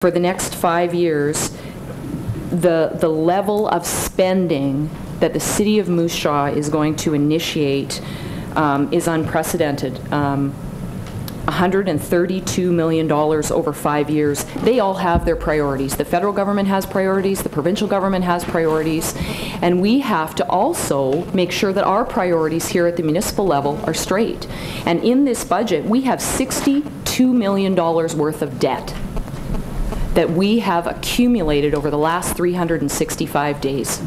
For the next 5 years, the level of spending that the City of Moose Jaw is going to initiate is unprecedented. $132 million over 5 years. They all have their priorities. The federal government has priorities, the provincial government has priorities, and we have to also make sure that our priorities here at the municipal level are straight. And in this budget, we have $62 million worth of debt that we have accumulated over the last 365 days.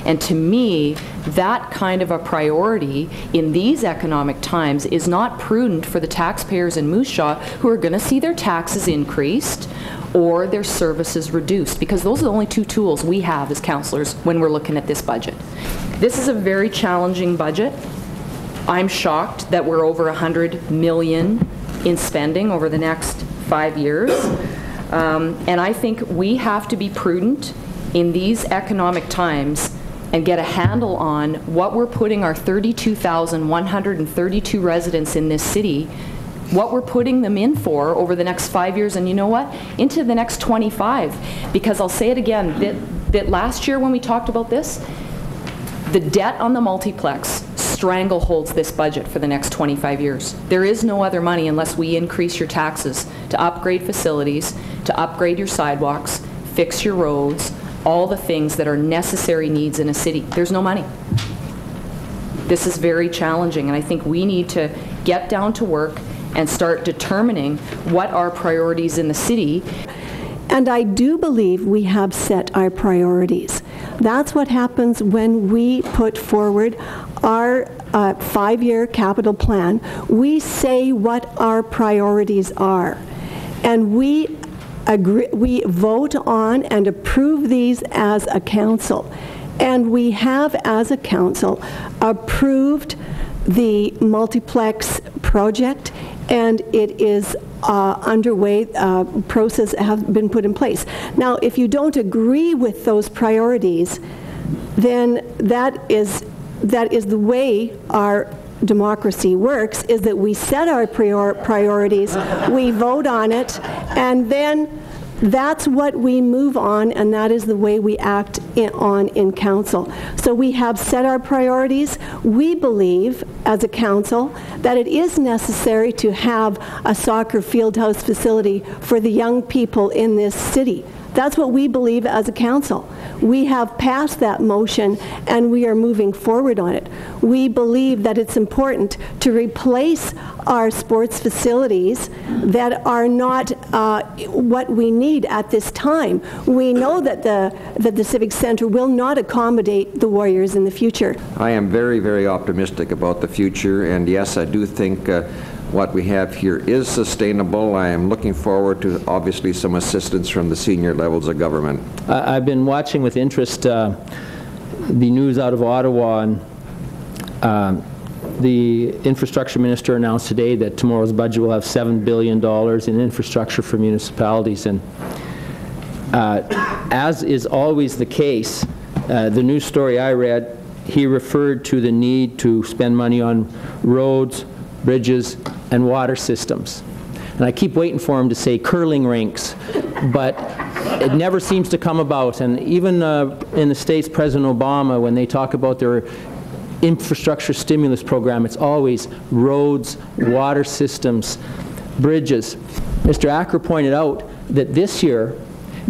And to me, that kind of a priority in these economic times is not prudent for the taxpayers in Moose Jaw who are going to see their taxes increased or their services reduced, because those are the only two tools we have as councillors when we're looking at this budget. This is a very challenging budget. I'm shocked that we're over $100 million in spending over the next 5 years. And I think we have to be prudent in these economic times and get a handle on what we're putting our 32,132 residents in this city, what we're putting them in for over the next 5 years, and you know what? Into the next 25. Because I'll say it again, that last year when we talked about this, the debt on the multiplex strangleholds this budget for the next 25 years. There is no other money unless we increase your taxes to upgrade facilities, to upgrade your sidewalks, fix your roads, all the things that are necessary needs in a city. There's no money. This is very challenging, and I think we need to get down to work and start determining what our priorities in the city. And I do believe we have set our priorities. That's what happens when we put forward our 5-year capital plan. We say what our priorities are, and we vote on and approve these as a council. And we have, as a council, approved the multiplex project, and it is underway. Process has been put in place. Now, if you don't agree with those priorities, then that is the way our democracy works, is that we set our priorities, we vote on it, and then that's what we move on, and that is the way we act in council. So we have set our priorities. We believe, as a council, that it is necessary to have a soccer fieldhouse facility for the young people in this city. That's what we believe as a council. We have passed that motion and we are moving forward on it. We believe that it's important to replace our sports facilities that are not what we need at this time. We know that the Civic Centre will not accommodate the Warriors in the future. I am very, very optimistic about the future, and yes, I do think what we have here is sustainable. I am looking forward to, obviously, some assistance from the senior levels of government. I've been watching with interest the news out of Ottawa, and the infrastructure minister announced today that tomorrow's budget will have $7 billion in infrastructure for municipalities. And as is always the case, the news story I read, he referred to the need to spend money on roads, bridges, and water systems. And I keep waiting for him to say curling rinks, but it never seems to come about. And even in the States, President Obama, when they talk about their infrastructure stimulus program, it's always roads, water systems, bridges. Mr. Acker pointed out that this year,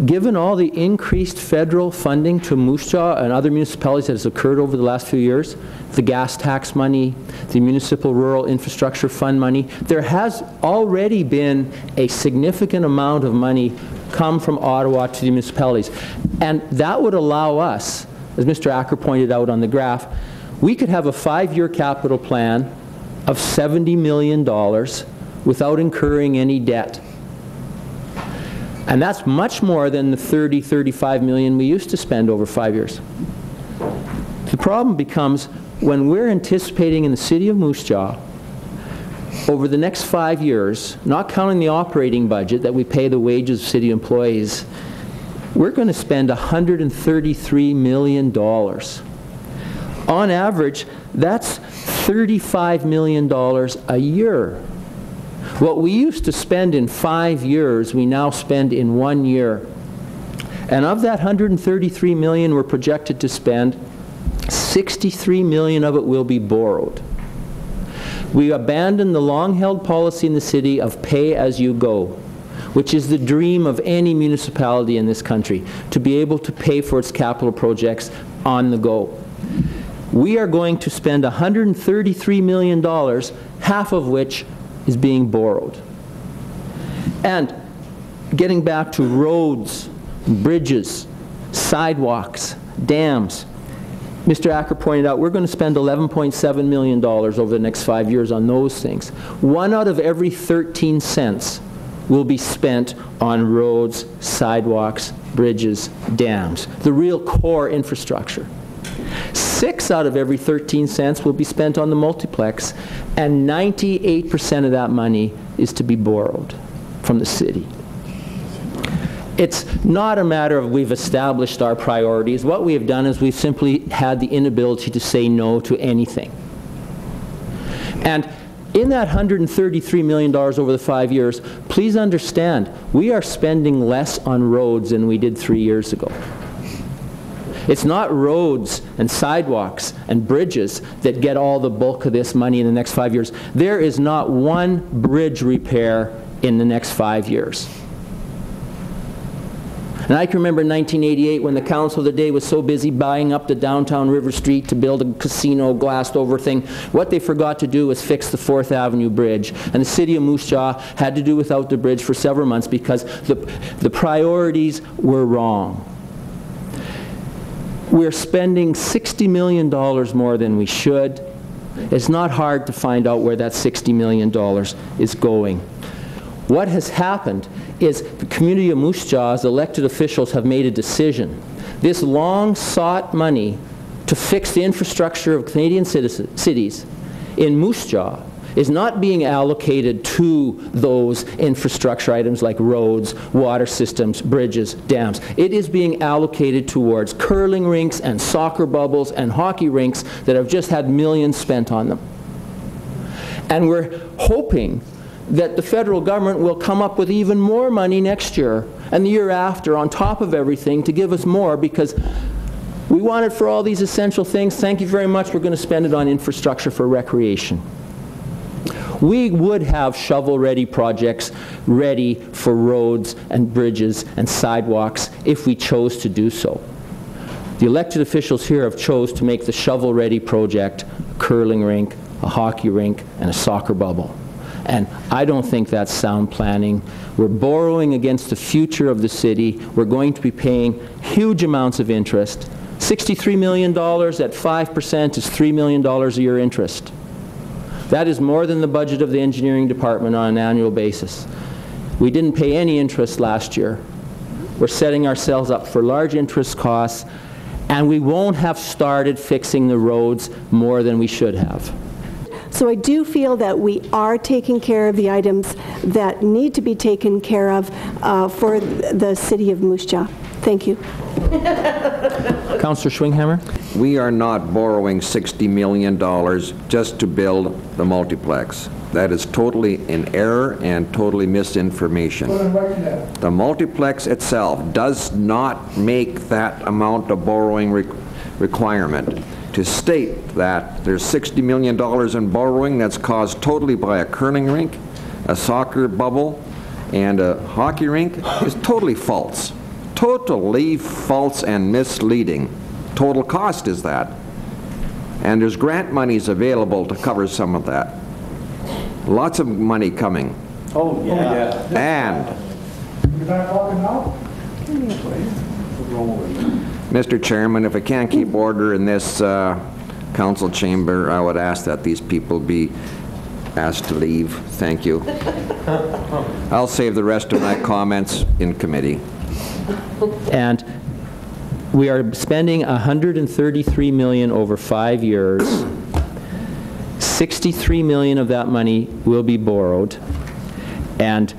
given all the increased federal funding to Moose Jaw and other municipalities that has occurred over the last few years, the gas tax money, the Municipal Rural Infrastructure Fund money, there has already been a significant amount of money come from Ottawa to the municipalities. And that would allow us, as Mr. Acker pointed out on the graph, we could have a 5-year capital plan of $70 million without incurring any debt. And that's much more than the $35 million we used to spend over 5 years. The problem becomes when we're anticipating in the city of Moose Jaw, over the next 5 years, not counting the operating budget that we pay the wages of city employees, we're going to spend $133 million. On average, that's $35 million a year. What we used to spend in 5 years, we now spend in 1 year. And of that $133 million we're projected to spend, $63 million of it will be borrowed. We abandoned the long-held policy in the city of pay-as-you-go, which is the dream of any municipality in this country, to be able to pay for its capital projects on the go. We are going to spend $133 million, half of which is being borrowed. And getting back to roads, bridges, sidewalks, dams, Mr. Acker pointed out we're going to spend $11.7 million over the next 5 years on those things. 1 out of every 13 cents will be spent on roads, sidewalks, bridges, dams, the real core infrastructure. 6 out of every 13 cents will be spent on the multiplex, and 98% of that money is to be borrowed from the city. It's not a matter of we've established our priorities. What we have done is we've simply had the inability to say no to anything. And in that $133 million over the 5 years, please understand, we are spending less on roads than we did 3 years ago. It's not roads and sidewalks and bridges that get all the bulk of this money in the next 5 years. There is not one bridge repair in the next 5 years. And I can remember in 1988 when the council of the day was so busy buying up the downtown River Street to build a casino glassed over thing, what they forgot to do was fix the 4th Avenue Bridge. And the city of Moose Jaw had to do without the bridge for several months because the priorities were wrong. We're spending $60 million more than we should. It's not hard to find out where that $60 million is going. What has happened is the community of Moose Jaw's elected officials have made a decision. This long-sought money to fix the infrastructure of Canadian cities in Moose Jaw is not being allocated to those infrastructure items like roads, water systems, bridges, dams. It is being allocated towards curling rinks and soccer bubbles and hockey rinks that have just had millions spent on them. And we're hoping that the federal government will come up with even more money next year and the year after on top of everything to give us more, because we want it for all these essential things. Thank you very much. We're going to spend it on infrastructure for recreation. We would have shovel-ready projects ready for roads and bridges and sidewalks if we chose to do so. The elected officials here have chose to make the shovel-ready project a curling rink, a hockey rink, and a soccer bubble. And I don't think that's sound planning. We're borrowing against the future of the city. We're going to be paying huge amounts of interest. $63 million at 5% is $3 million a year interest. That is more than the budget of the engineering department on an annual basis. We didn't pay any interest last year. We're setting ourselves up for large interest costs, and we won't have started fixing the roads more than we should have. So I do feel that we are taking care of the items that need to be taken care of for the city of Moose Jaw. Thank you. Councillor Schwinghammer? We are not borrowing $60 million just to build the multiplex. That is totally in error and totally misinformation. The multiplex itself does not make that amount of borrowing requirement. To state that there's $60 million in borrowing that's caused totally by a curling rink, a soccer bubble, and a hockey rink is totally false. Totally false and misleading. Total cost is that. And there's grant monies available to cover some of that. Lots of money coming. Oh, yeah. And You're not talking now? Mr. Chairman, if I can't keep order in this council chamber, I would ask that these people be asked to leave. Thank you. I'll save the rest of my comments in committee. And we are spending $133 million over 5 years. $63 million of that money will be borrowed. And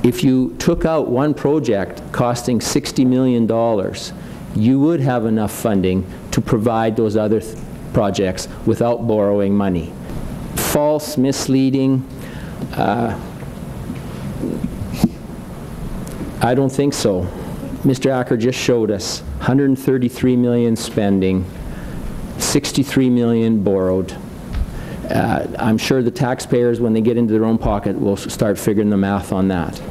if you took out one project costing $60 million, you would have enough funding to provide those other projects without borrowing money. False, misleading, I don't think so. Mr. Acker just showed us 133 million spending, 63 million borrowed. I'm sure the taxpayers, when they get into their own pocket, will start figuring the math on that.